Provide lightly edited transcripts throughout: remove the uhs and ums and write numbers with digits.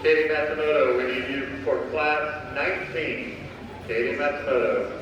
Katie Matsumoto, we need you for class 19. Katie Matsumoto.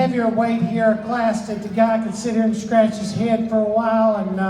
heavier weight here class that the guy could sit here and scratch his head for a while, and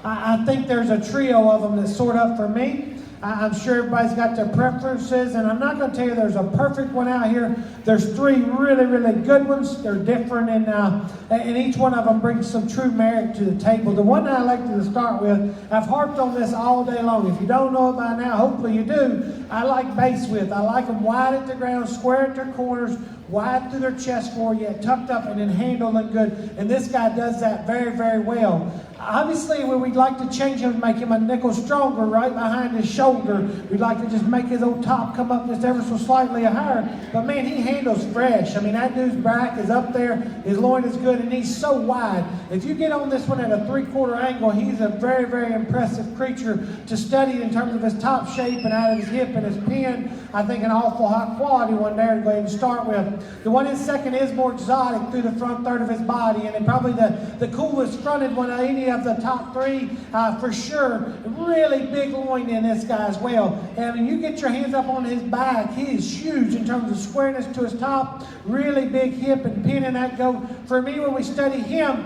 I think there's a trio of them that's sort of for me. I'm sure everybody's got their preferences, and I'm not going to tell you there's a perfect one out here. There's three really, really good ones. They're different, and each one of them brings some true merit to the table. The one that I like to start with, I've harped on this all day long. If you don't know it by now, hopefully you do. I like base width. I like them wide at the ground, square at their corners, wide through their chest floor, yet tucked up and then handling good. And this guy does that very, very well. Obviously, we'd like to change him, make him a nickel stronger right behind his shoulder. We'd like to just make his old top come up just ever so slightly higher. But man, he handles fresh. I mean, that dude's back is up there, his loin is good, and he's so wide. If you get on this one at a 3/4 angle, he's a very, very impressive creature to study in terms of his top shape and out of his hip and his pin. I think an awful high quality one there to go ahead and start with. The one in second is more exotic through the front third of his body, and probably the coolest fronted one of any of the top three for sure. Really big loin in this guy as well. And when you get your hands up on his back, he is huge in terms of squareness to his top, really big hip and pin in that go. For me, when we study him,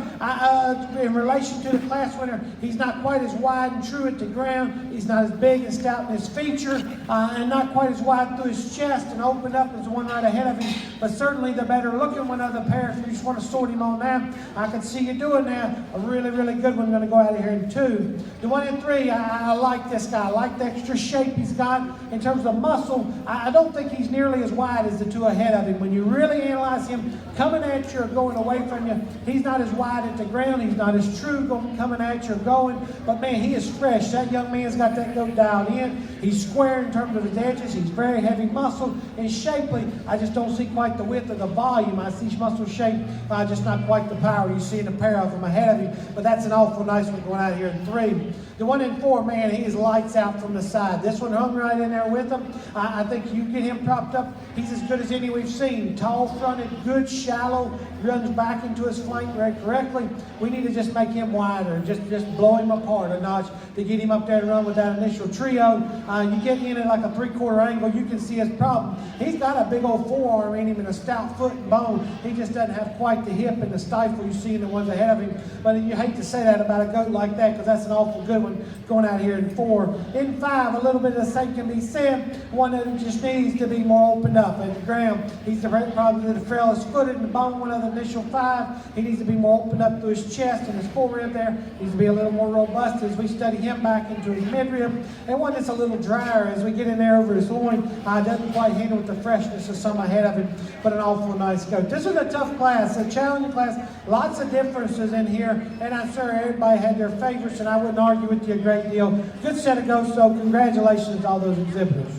in relation to the class winner, he's not quite as wide and true at the ground. He's not as big and stout in his feature, and not quite as wide through his chest and opened up as the one right ahead of him, but certainly the better looking one of the pair. If you just want to sort him on that, I can see you doing that. A really, really good one going to go out of here in 2. The one in 3, I like this guy. I like the extra shape he's got in terms of muscle. I don't think he's nearly as wide as the two ahead of him. When you really analyze him coming at you or going away from you, he's not as wide at the ground. He's not as true coming at you or going, but man, he is fresh. That young man's got that go dialed in. He's square in terms of his edges. He's very heavy muscle and shapely. I just don't see quite the width of the volume. I see muscle shape, just not quite the power you see in a pair of them ahead of him, but that's an awful nice one going out here in 3. The one in 4, man, he is lights out from the side. This one hung right in there with him. I think you get him propped up, he's as good as any we've seen. Tall fronted, good shallow, runs back into his flank very correctly. We need to just make him wider, just blow him apart a notch to get him up there to run with that initial trio. You get in at like a 3/4 angle, you can see his problem. He's got a big old forearm in him and a stout foot and bone. He just doesn't have quite the hip and the stifle you see in the ones ahead of him. But you hate to say that about a goat like that, because that's an awful good one going out here in 4. In 5, a little bit of the same can be said. One that just needs to be more opened up at the ground. He's probably the frailest footed in the bone, one of the initial 5. He needs to be more opened up through his chest and his forerib there. Needs to be a little more robust as we study him back into his midrib. And one that's a little drier as we get in there over his loin. Doesn't quite handle with the freshness of some ahead of him, but an awful nice goat. This was a tough class, a challenging class. Lots of differences in here, and I'm sure everybody had their favorites, and I wouldn't argue with you a great deal. Good set of goats, so congratulations to all those exhibitors.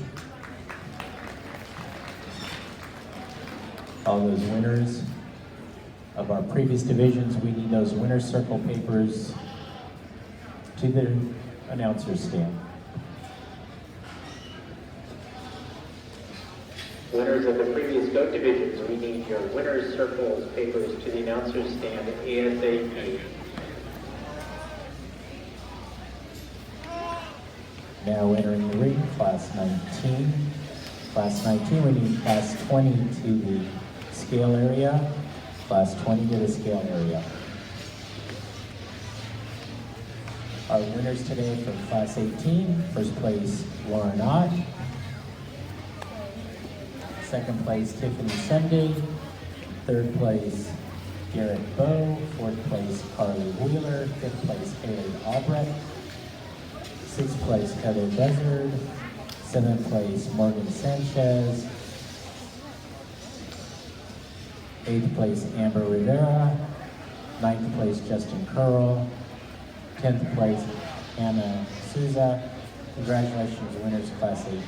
All those winners of our previous divisions, we need those winner's circle papers to the announcer's stand. Winners of the previous goat divisions, we need your winner's circles papers to the announcer's stand ASAP. Now entering the ring, class 19. Class 19, we need class 20 to the scale area. Class 20 to the scale area. Our winners today for class 18, first place, Lauren Ott. Second place, Tiffany Sunday. Third place, Garrett Bowe. Fourth place, Carly Wheeler. Fifth place, Haley Albrecht. Sixth place, Heather Buzzard. Seventh place, Morgan Sanchez. Eighth place, Amber Rivera. Ninth place, Justin Curl. 10th place, Anna Souza. Congratulations, winners, class 18.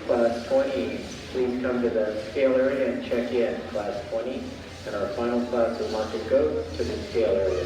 Class 20, please come to the scale area and check in, class 20. And our final class of market goat to the scale area.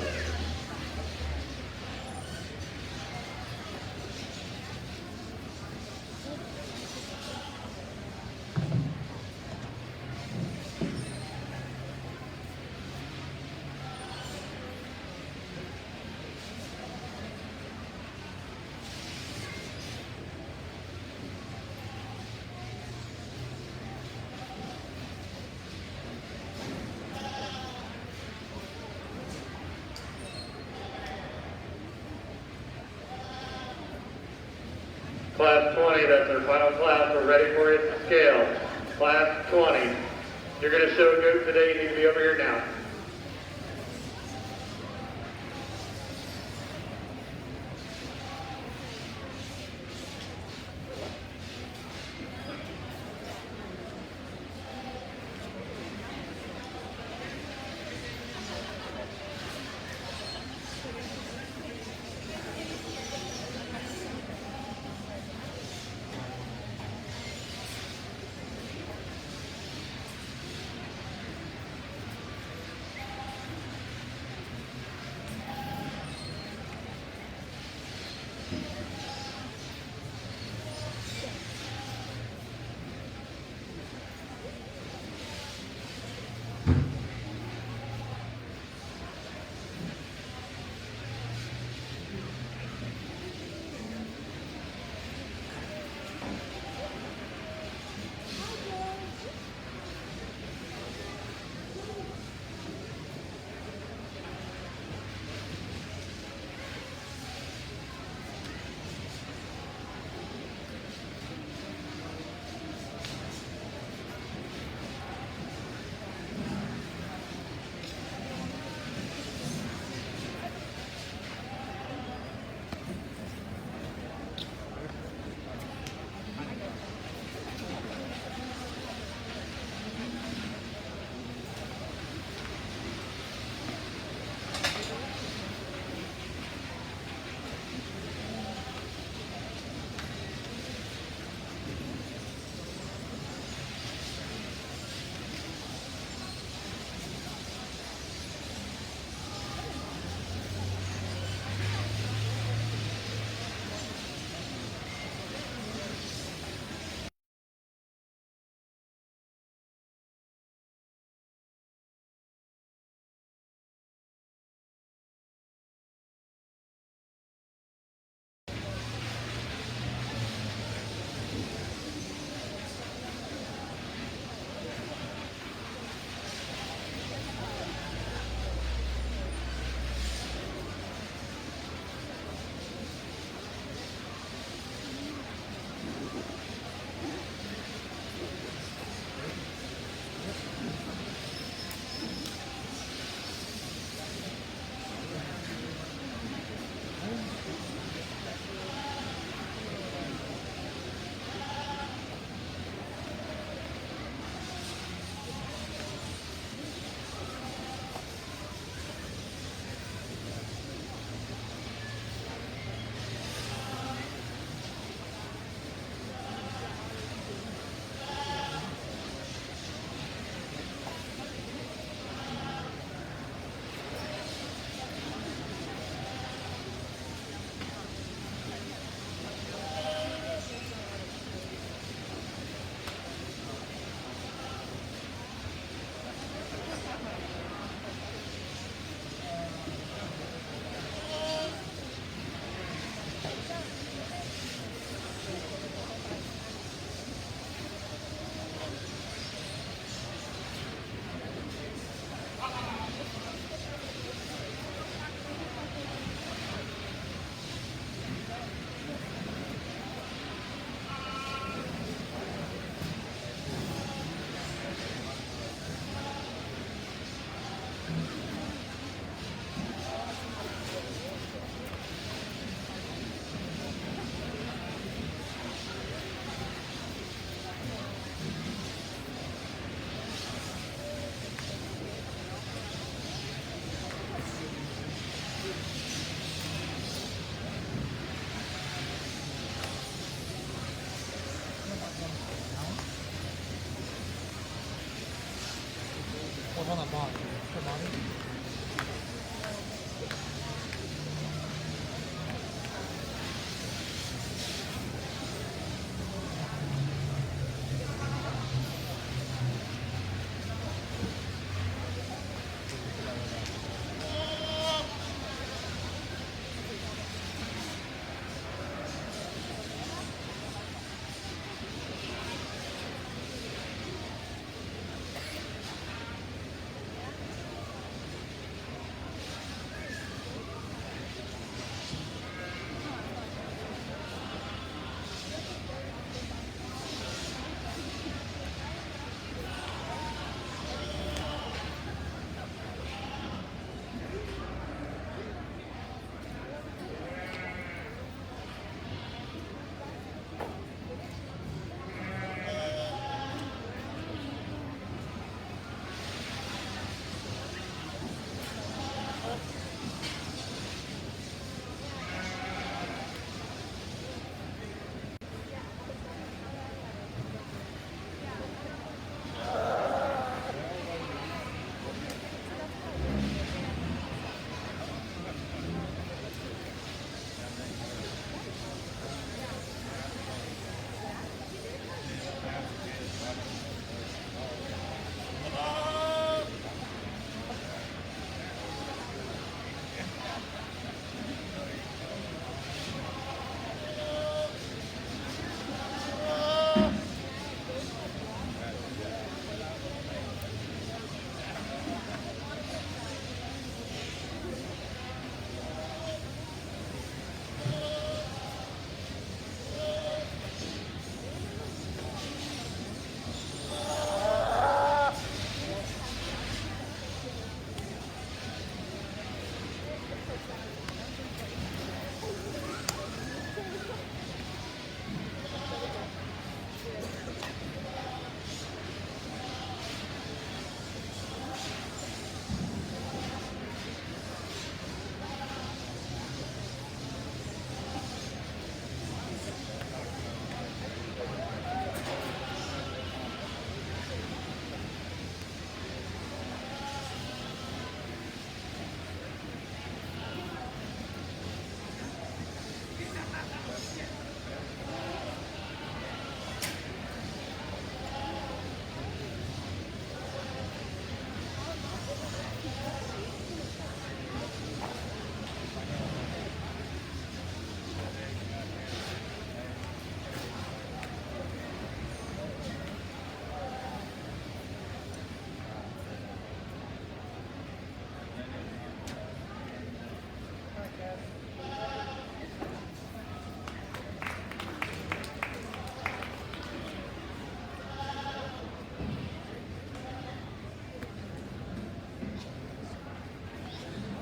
Class 20, that's our final class. We're ready for it to scale. Class 20. You're going to show a goat today. You need to be over here now.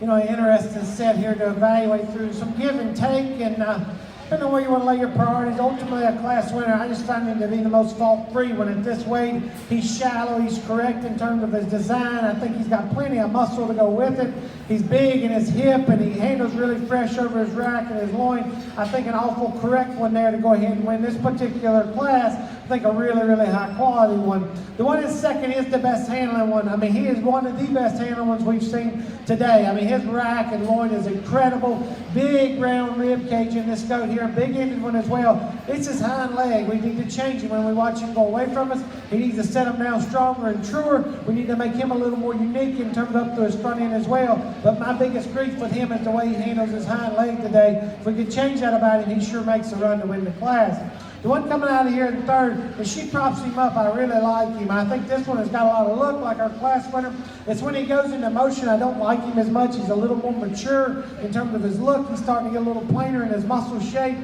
an interesting set here to evaluate through some give and take, and depending on where you want to lay your priorities. Ultimately, a class winner, I just find him to be the most fault-free. When at this weight, he's shallow, he's correct in terms of his design. I think he's got plenty of muscle to go with it. He's big in his hip, and he handles really fresh over his rack and his loin. I think an awful correct one there to go ahead and win this particular class. I think a really, really high quality one. The one in second is the best handling one. I mean, he is one of the best handling ones we've seen today. I mean, his rack and loin is incredible. Big round rib cage in this goat here. Big-ended one as well. It's his hind leg. We need to change him when we watch him go away from us. He needs to set him down stronger and truer. We need to make him a little more unique in terms of up to his front end as well. But my biggest grief with him is the way he handles his hind leg today. If we could change that about him, he sure makes a run to win the class. The one coming out of here in third, and she props him up, I really like him. I think this one has got a lot of look like our class winner. It's when he goes into motion, I don't like him as much. He's a little more mature in terms of his look. He's starting to get a little plainer in his muscle shape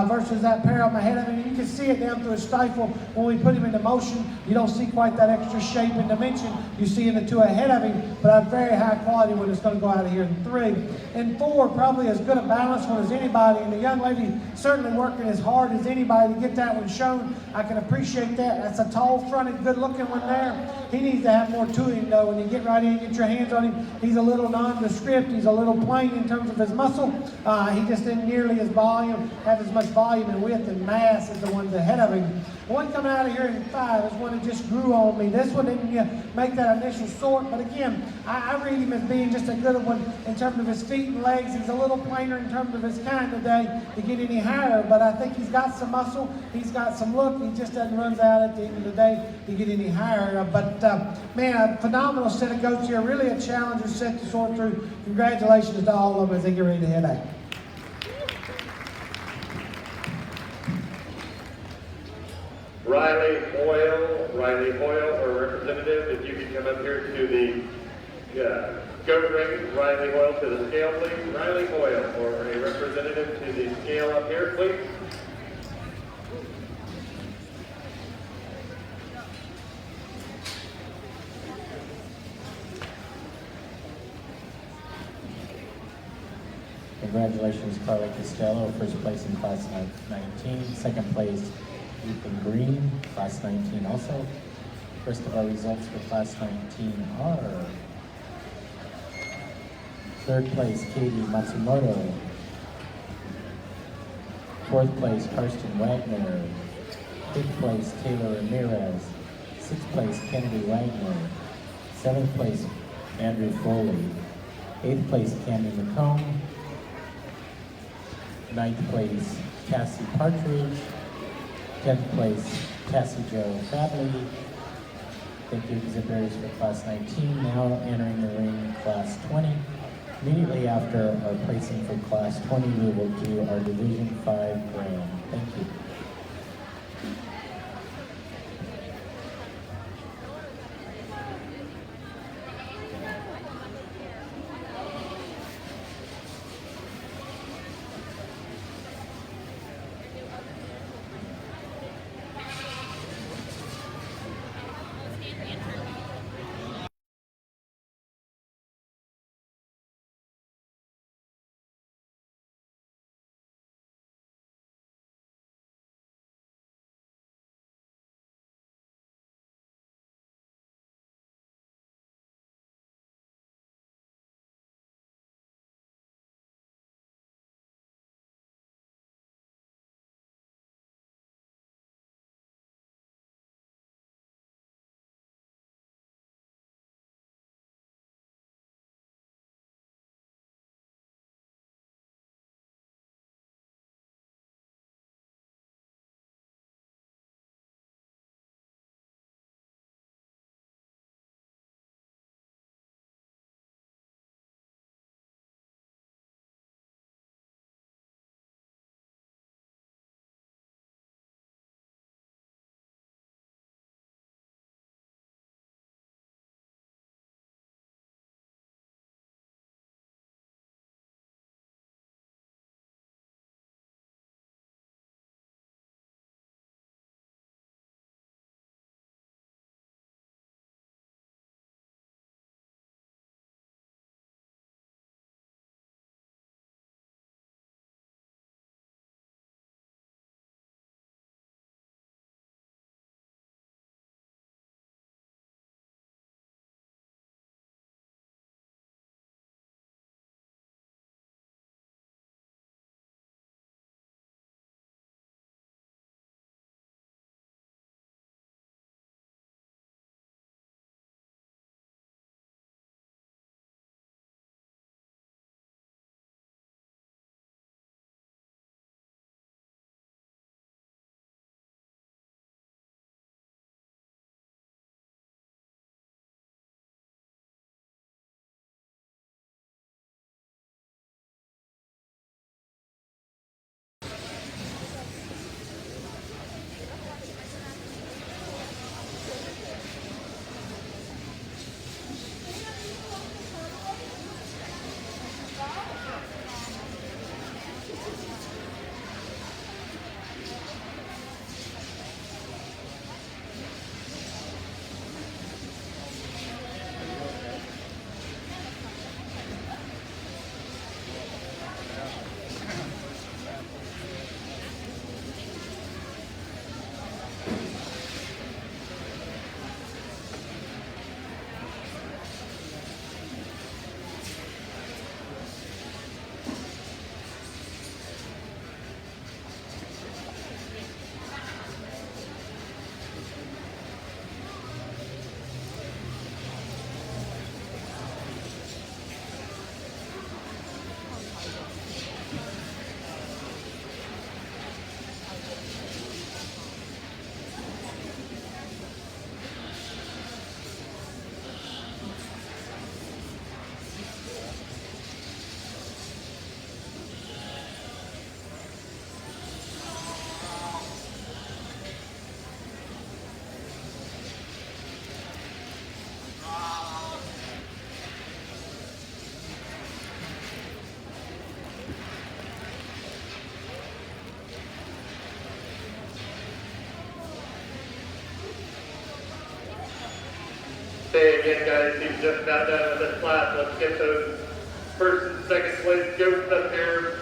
versus that pair up ahead of him. You can see it down through his stifle when we put him into motion. You don't see quite that extra shape and dimension you see in the two ahead of him, but a very high quality one is going to go out of here in three. In four, probably as good a balanced one as anybody, and the young lady certainly working as hard as anybody to get that one shown. I can appreciate that. That's a tall fronted, good looking one there. He needs to have more to him though. When you get right in, get your hands on him, he's a little nondescript. He's a little plain in terms of his muscle. He just didn't nearly have as much volume and width and mass as the ones ahead of him. The one coming out of here in five is one that just grew on me. This one didn't make that initial sort, but again, I read him as being just a good one in terms of his feet and legs. He's a little plainer in terms of his kind today to get any higher, but I think he's got some muscle. He's got some look. He just doesn't run out at the end of the day to get any higher. But man, a phenomenal set of goats here. Really a challenger set to sort through. Congratulations to all of them as they get ready to head out. Riley Hoyle, or representative, if you could come up here to the goat ring. Riley Hoyle to the scale, please. Riley Hoyle, or a representative to the scale up here, please. Congratulations, Carly Costello, first place in class 19. Second place, Ethan Green, class 19 also. First of our results for class 19 are third place, Katie Matsumoto. Fourth place, Karsten Wagner. Fifth place, Taylor Ramirez. Sixth place, Kennedy Wagner. Seventh place, Andrew Foley. Eighth place, Candy McComb. Ninth place, Cassie Partridge. 10th place, Cassie Joe Bradley. Thank you, exhibitors, for class 19. Now entering the ring, class 20. Immediately after our placing for class 20, we will do our Division 5 grand. Thank you. Say again, guys, he's just about done with this class. Let's get those first and second place goats up here.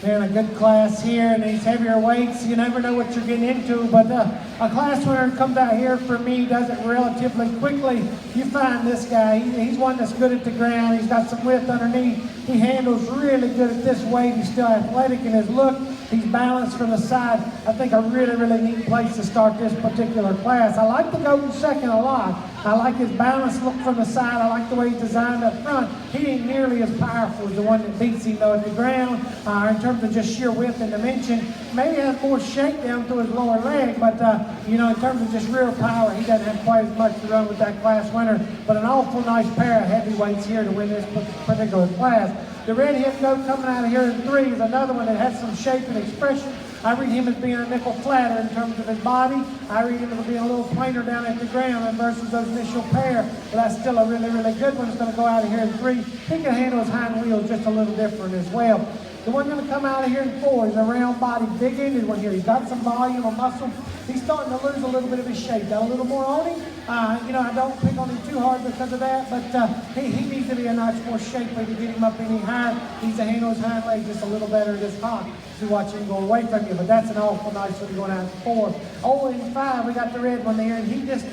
And a good class here in these heavier weights. You never know what you're getting into, but a class winner comes out here for me, does it relatively quickly. You find this guy, he's one that's good at the ground. He's got some width underneath. He handles really good at this weight. He's still athletic in his look. He's balanced from the side. I think a really, really neat place to start this particular class. I like the goat in second a lot. I like his balanced look from the side. I like the way he's designed up front. He ain't nearly as powerful as the one that beats him though at the ground. In terms of just sheer width and dimension, maybe has more shake down through his lower leg, but you know, in terms of just real power, he doesn't have quite as much to run with that class winner. But an awful nice pair of heavyweights here to win this particular class. The red-head goat coming out of here in 3 is another one that has some shape and expression. I read him as being a nickel flatter in terms of his body. I read him as being a little plainer down at the ground versus those initial pair. But that's still a really, really good one. He's going to go out of here in 3. He can handle his hind wheels just a little different as well. The one going to come out of here in 4 is a round body, big-ended one here. He's got some volume of muscle. He's starting to lose a little bit of his shape. Got a little more on him. You know, I don't pick on him too hard because of that, but he needs to be a notch more shapely to get him up any higher. He needs to handle his hind leg just a little better at this hop to watch him go away from you, but that's an awful nice one going out in 4. Oh, in 5, we got the red one there, and he just,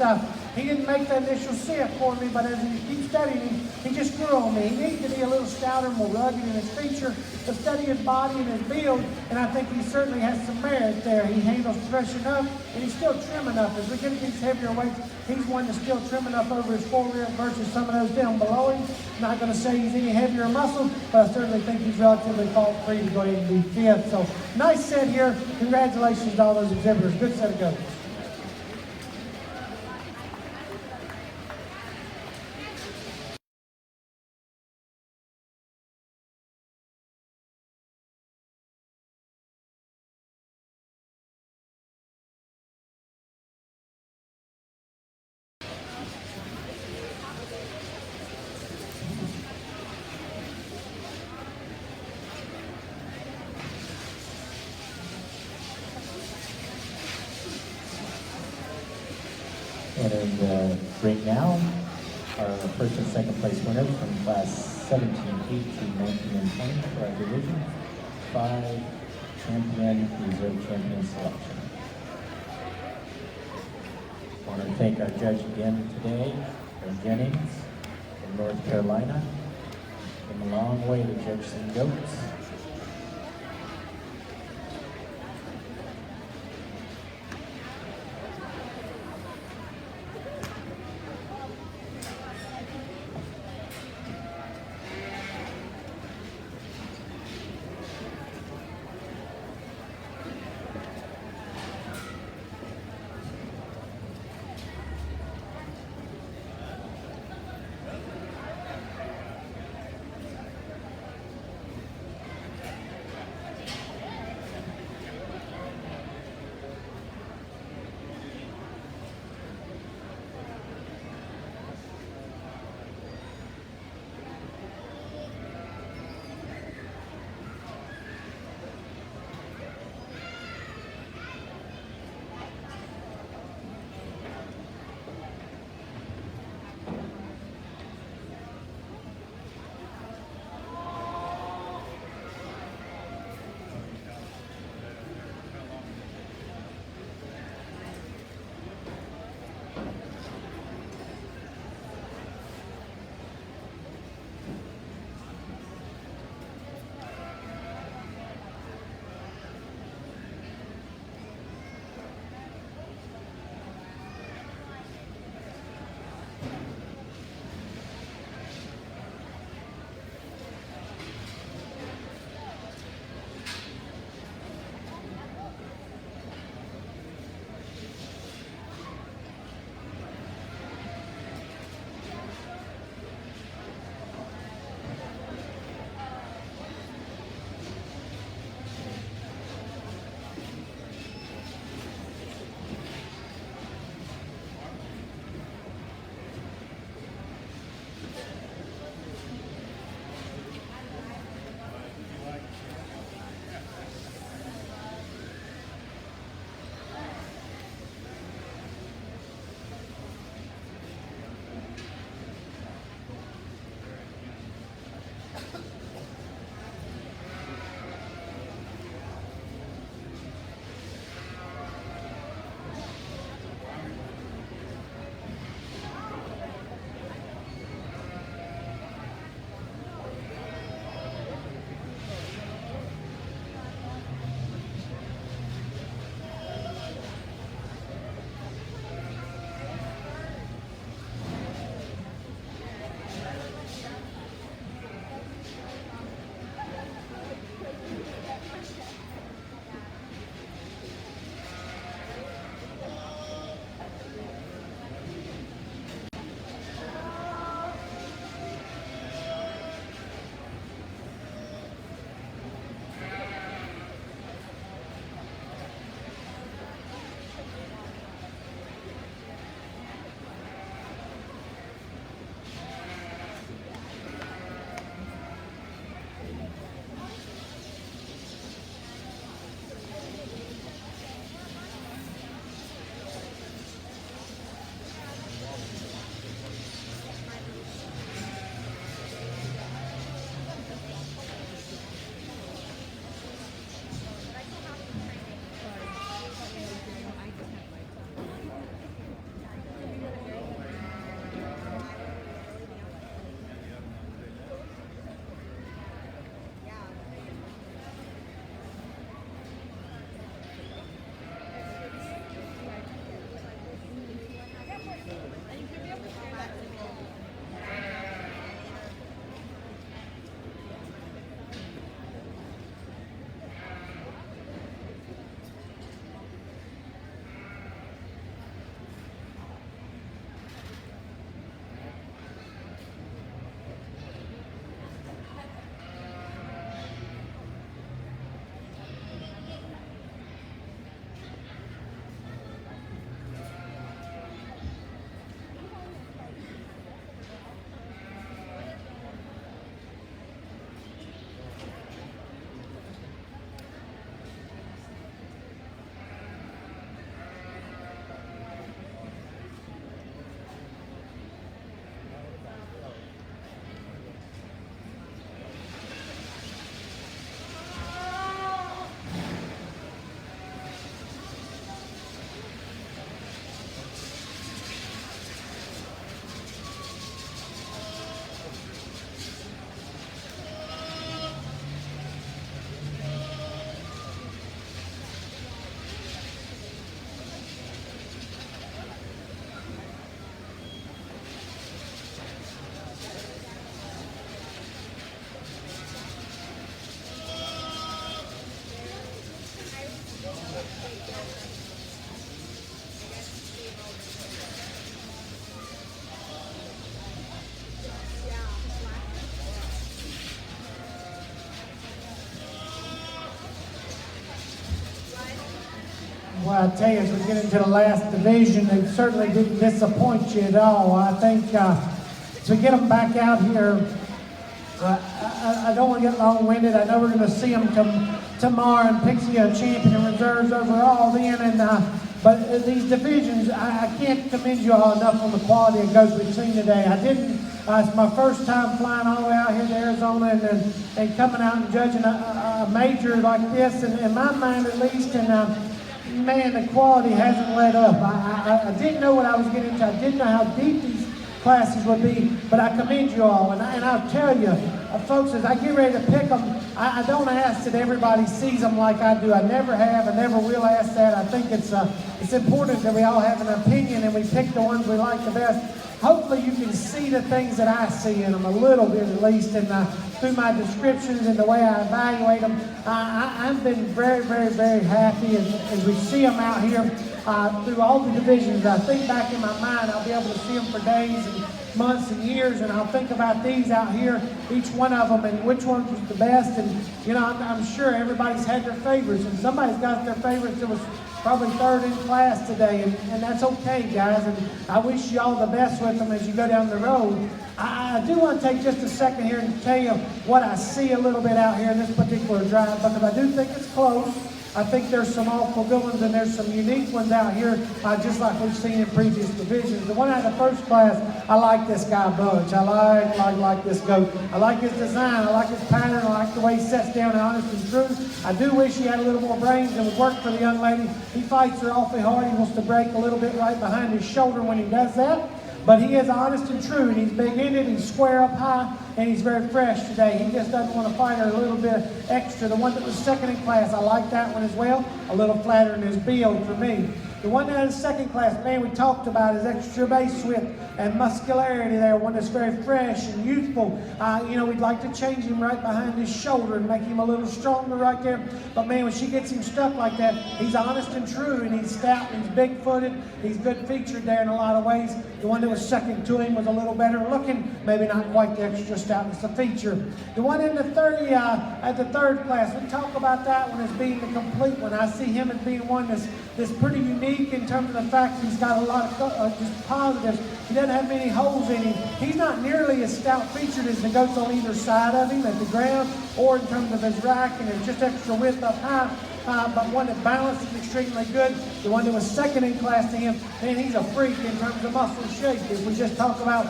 he didn't make the initial sit for me, but as you keep studying him, he just grew on me. He needs to be a little stouter, more rugged in his feature, to study his body and his build, and I think he certainly has some merit there. He handles fresh enough, and he's still trim enough. As we get to these heavier weights, he's one that's still trim enough over his forerear versus some of those down below him. Not going to say he's any heavier muscle, but I certainly think he's relatively fault-free to go ahead and be 5th. So nice set here. Congratulations to all those exhibitors. Good set of goats. And in the ring now, our first and second place winners from class 17, 18, 19, and 20 for our division 5 champion, reserve champion selection. I want to thank our judge again today, Aaron Jennings from North Carolina. Came a long way to judge some goats. Well, I tell you, as we get into the last division, they certainly didn't disappoint you at all. I think as we get them back out here, I don't want to get long-winded. I know we're going to see them tomorrow and pick the champion and reserves overall then. But these divisions, I can't commend you all enough on the quality of goats we've seen today. I didn't. It's my first time flying all the way out here to Arizona and coming out and judging a major like this, and in my mind at least. And man, the quality hasn't let up. I didn't know what I was getting into. I didn't know how deep these classes would be, but I commend you all. And I'll tell you, folks, as I get ready to pick them, I don't ask that everybody sees them like I do. I never have. I never will ask that. I think it's important that we all have an opinion and we pick the ones we like the best. Hopefully you can see the things that I see in them a little bit at least, and through my descriptions and the way I evaluate them. I've been very, very, very happy as we see them out here through all the divisions. I think back in my mind, I'll be able to see them for days and months and years, and I'll think about these out here, each one of them, and which one was the best. And you know, I'm sure everybody's had their favorites, and somebody's got their favorites that was probably third in class today, and that's okay, guys. And I wish you all the best with them as you go down the road. I do want to take just a second here and tell you what I see a little bit out here in this particular drive, because I do think it's close. I think there's some awful good ones and there's some unique ones out here, just like we've seen in previous divisions. The one out of the first class, I like this guy Budge. I like this goat. I like his design. I like his pattern. I like the way he sets down and honest and true. I do wish he had a little more brains and would work for the young lady. He fights her awfully hard. He wants to break a little bit right behind his shoulder when he does that. But he is honest and true, and he's big-ended, he's square up high, and he's very fresh today. He just doesn't want to fight her a little bit extra. The one that was second in class, I like that one as well. A little flatter in his build for me. The one that is second class, man, we talked about his extra base width and muscularity there, one that's very fresh and youthful. You know, we'd like to change him right behind his shoulder and make him a little stronger right there. But man, when she gets him stuck like that, he's honest and true, and he's stout, and he's big-footed. He's good featured there in a lot of ways. The one that was second to him was a little better looking, maybe not quite the extra stoutness of feature. The one in the 30, at the third class, we talk about that one as being the complete one. I see him as being one that's pretty unique in terms of the fact that he's got a lot of just positives. He doesn't have many holes in him. He's not nearly as stout featured as the goats on either side of him at the ground or in terms of his rack and his just extra width up high. But one that balances extremely good. The one that was second in class to him, man, he's a freak in terms of muscle shape. If we just talk about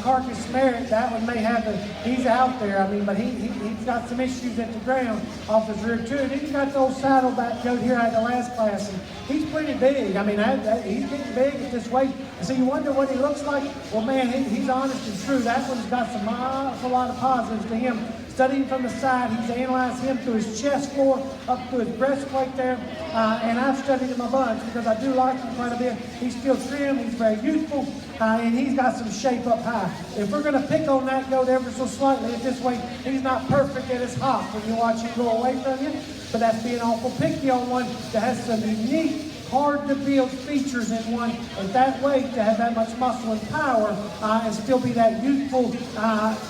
carcass merit, that one may have he's out there. I mean, but he's got some issues at the ground off his rear too. Then he's got the old saddleback goat here out of the last class, and he's pretty big. I mean, he's getting big at this weight. So you wonder what he looks like? Well, man, he's honest and true. That one's got some a lot of positives to him. Studying from the side, he's analyzed him through his chest floor, up to his breastplate there, and I've studied him a bunch because I do like him quite a bit. He's still trim, he's very youthful, and he's got some shape up high. If we're going to pick on that goat ever so slightly at this weight, he's not perfect at his hop when you watch him go away from you, but that's being awful picky on one that has some unique, hard to build features in one at that weight to have that much muscle and power and still be that youthful,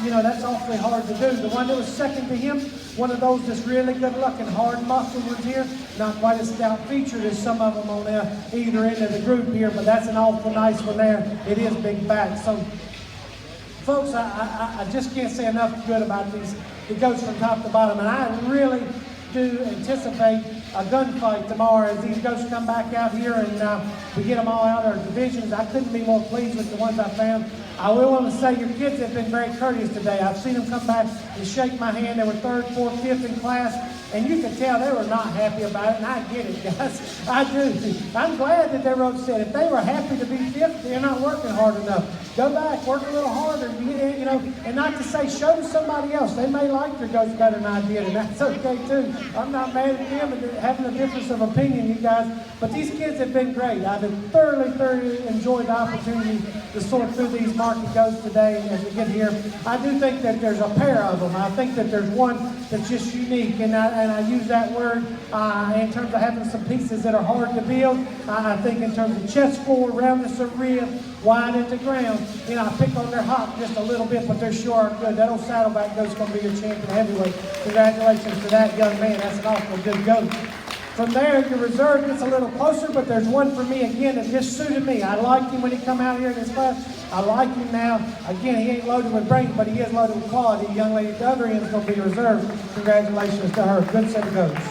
you know, that's awfully hard to do. The one that was second to him, one of those that's really good looking, hard muscle ones here, not quite as stout featured as some of them on either end of the group here, but that's an awful nice one there. It is big back. So folks, I just can't say enough good about the goats from top to bottom, and I really do anticipate a gunfight tomorrow as these goats come back out here and we get them all out of our divisions. I couldn't be more pleased with the ones I found. I will want to say your kids have been very courteous today. I've seen them come back and shake my hand. They were third, fourth, fifth in class, and you can tell they were not happy about it, and I get it, guys. I do. I'm glad that they were upset. If they were happy to be fifth, they're not working hard enough. Go back, work a little harder, you know, and not to say show to somebody else. They may like your goats better than I did, and that's okay too. I'm not mad at them and having a difference of opinion, you guys, but these kids have been great. I've thoroughly enjoyed the opportunity to sort through these market goes today as we get here. I do think that there's a pair of them. I think that there's one that's just unique, and I use that word in terms of having some pieces that are hard to build. I think in terms of chest forward, roundness of rib, wide at the ground. You know, I pick on their hop just a little bit, but they're sure are good. That old saddleback goat's going to be your champion heavyweight. Congratulations to that young man. That's an awful good goat. From there, your reserve gets a little closer, but there's one for me again that just suited me. I liked him when he come out here in this class. I like him now. Again, he ain't loaded with brains, but he is loaded with quality. The young lady at the other end is going to be reserved. Congratulations to her. Good set of goats.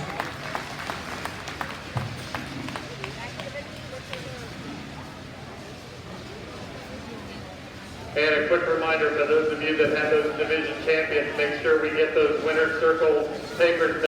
And a quick reminder for those of you that have those division champions, make sure we get those winner's circle papers